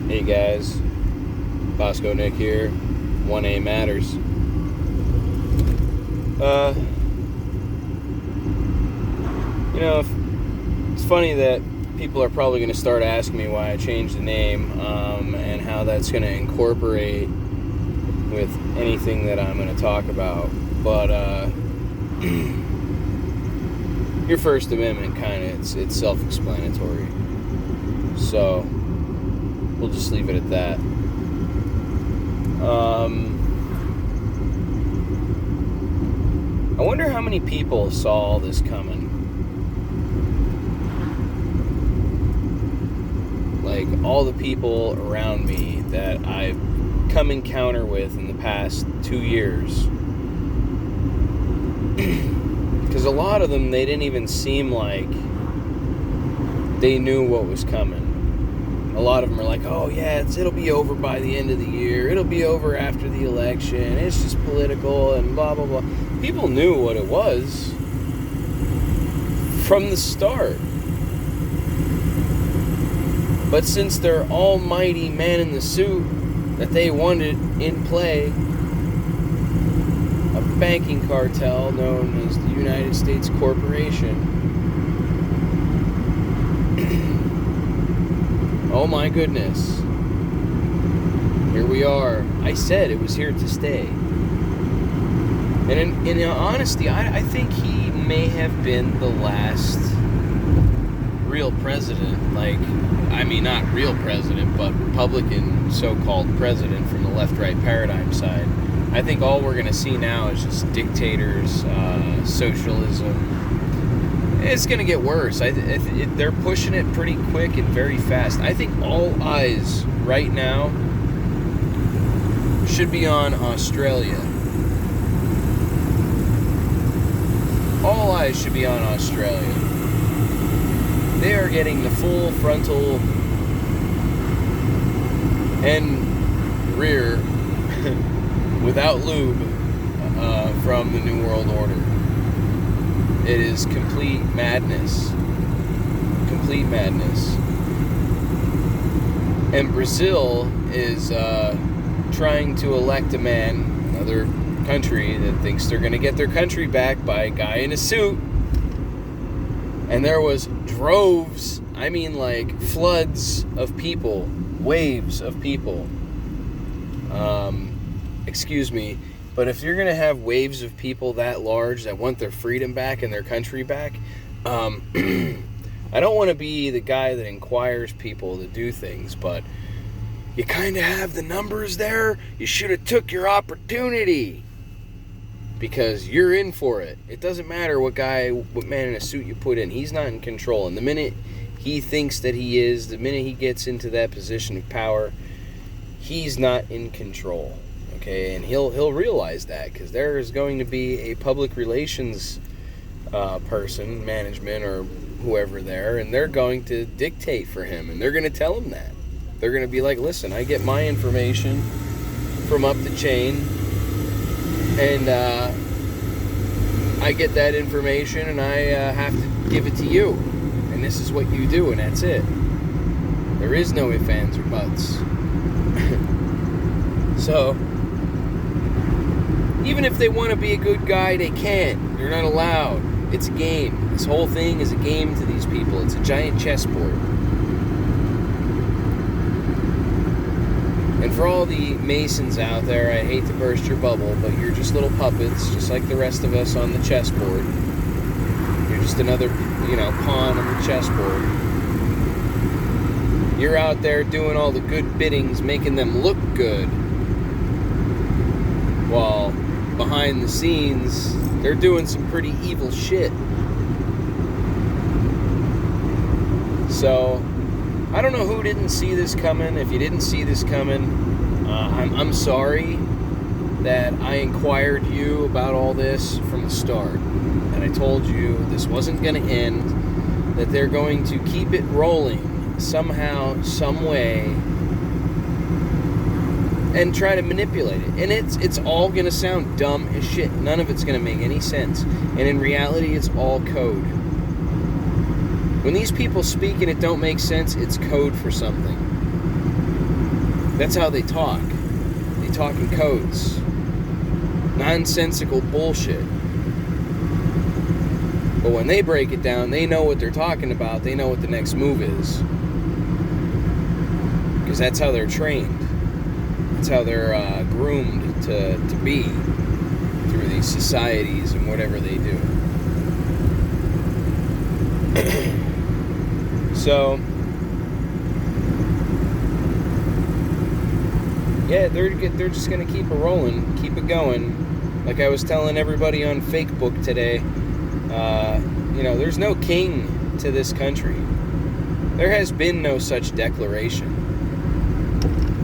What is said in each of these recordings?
Hey guys, Bosco Nick here. 1A Matters. It's funny that people are probably going to start asking me why I changed the name and how that's going to incorporate with anything that I'm going to talk about. But your First Amendment it's self-explanatory. So we'll just leave it at that. I wonder how many people saw all this coming. Like, all the people around me that I've come encounter with in the past 2 years. Because a lot of them, they didn't even seem like they knew what was coming. A lot of them are like, oh yeah, it'll be over by the end of the year. It'll be over after the election. It's just political and blah, blah, blah. People knew what it was from the start. But since their almighty man in the suit that they wanted in play, a banking cartel known as the United States Corporation, oh my goodness. Here we are. I said it was here to stay. And in honesty, I think he may have been the last real president. Not real president, but Republican so-called president from the left-right paradigm side. I think all we're going to see now is just dictators, socialism. It's going to get worse. They're pushing it pretty quick and very fast. I think all eyes right now should be on Australia. All eyes should be on Australia. They are getting the full frontal and rear without lube from the New World Order. It is complete madness. Complete madness. And Brazil is trying to elect a man, another country, that thinks they're going to get their country back by a guy in a suit. And there was droves, floods of people, waves of people. Excuse me, but if you're going to have waves of people that large that want their freedom back and their country back, I don't want to be the guy that inquires people to do things, but you kind of have the numbers there. You should have took your opportunity, because you're in for it. It doesn't matter what man in a suit you put in. He's not in control. And the minute he thinks that he is, the minute he gets into that position of power, he's not in control. Okay, and he'll realize that, because there is going to be a public relations person, management, or whoever there, and they're going to dictate for him, and they're going to tell him that. They're going to be like, listen, I get my information from up the chain, and I get that information, and I have to give it to you, and this is what you do, and that's it. There is no ifs, ands, or buts. So, even if they want to be a good guy, they can't. They're not allowed. It's a game. This whole thing is a game to these people. It's a giant chessboard. And for all the Masons out there, I hate to burst your bubble, but you're just little puppets, just like the rest of us on the chessboard. You're just another, pawn on the chessboard. You're out there doing all the good biddings, making them look good, while behind the scenes, they're doing some pretty evil shit. So, I don't know who didn't see this coming. If you didn't see this coming, I'm sorry that I inquired you about all this from the start. And I told you this wasn't going to end, that they're going to keep it rolling somehow, some way, and try to manipulate it. And it's all going to sound dumb as shit. None of it's going to make any sense. And in reality, it's all code. When these people speak and it don't make sense, it's code for something. That's how they talk. They talk in codes. Nonsensical bullshit. But when they break it down, they know what they're talking about. They know what the next move is. Because that's how they're trained. That's how they're groomed to be through these societies and whatever they do. So, yeah, they're just gonna keep it rolling, keep it going. Like I was telling everybody on Facebook today, there's no king to this country. There has been no such declaration.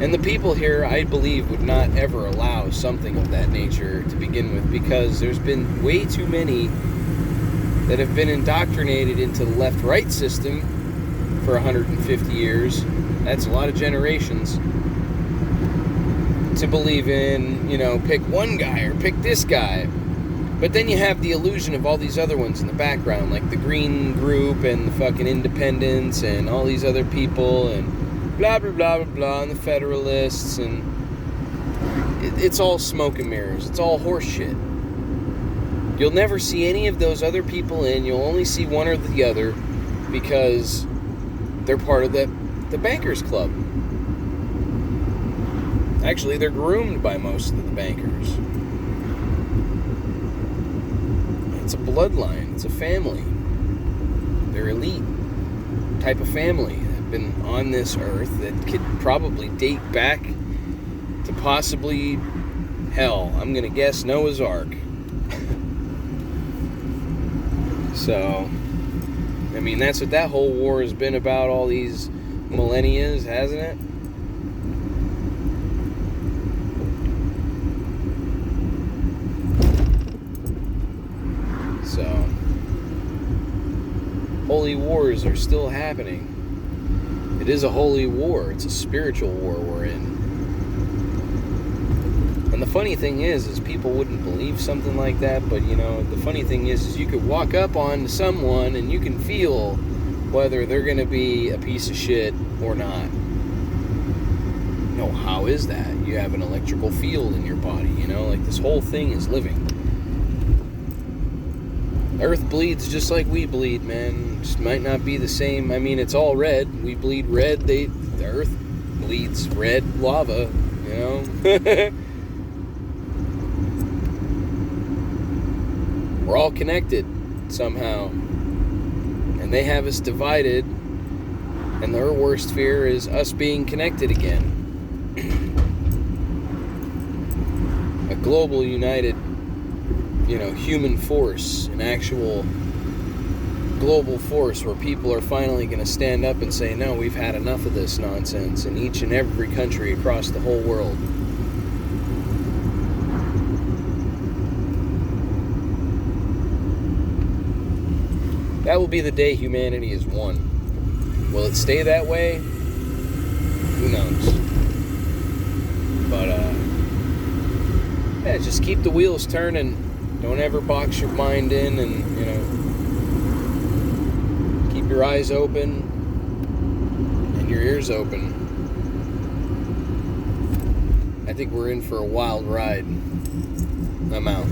And the people here, I believe, would not ever allow something of that nature to begin with, because there's been way too many that have been indoctrinated into the left-right system for 150 years. That's a lot of generations. To believe in, pick one guy or pick this guy. But then you have the illusion of all these other ones in the background, like the Green Group and the fucking Independents and all these other people and blah, blah, blah, blah, blah, and the Federalists, and it's all smoke and mirrors. It's all horse shit. You'll never see any of those other people in. You'll only see one or the other because they're part of the bankers club. Actually, they're groomed by most of the bankers. It's a bloodline. It's a family. They're elite type of family that have been on this earth that could probably date back to possibly, hell, I'm going to guess Noah's Ark. So, I mean, that's what that whole war has been about all these millennia, hasn't it? So, holy wars are still happening. It is a holy war. It's a spiritual war we're in. And the funny thing is people wouldn't believe something like that, but the funny thing is you could walk up on someone and you can feel whether they're going to be a piece of shit or not. How is that? You have an electrical field in your body, like this whole thing is living. Earth bleeds just like we bleed, man. Just might not be the same. I mean, it's all red. We bleed red. The Earth bleeds red lava, We're all connected somehow. And they have us divided. And their worst fear is us being connected again. A global united, human force, an actual global force where people are finally going to stand up and say, no, we've had enough of this nonsense in each and every country across the whole world. That will be the day humanity is one. Will it stay that way? Who knows? But, just keep the wheels turning. Don't ever box your mind in and, keep your eyes open and your ears open. I think we're in for a wild ride. I'm out.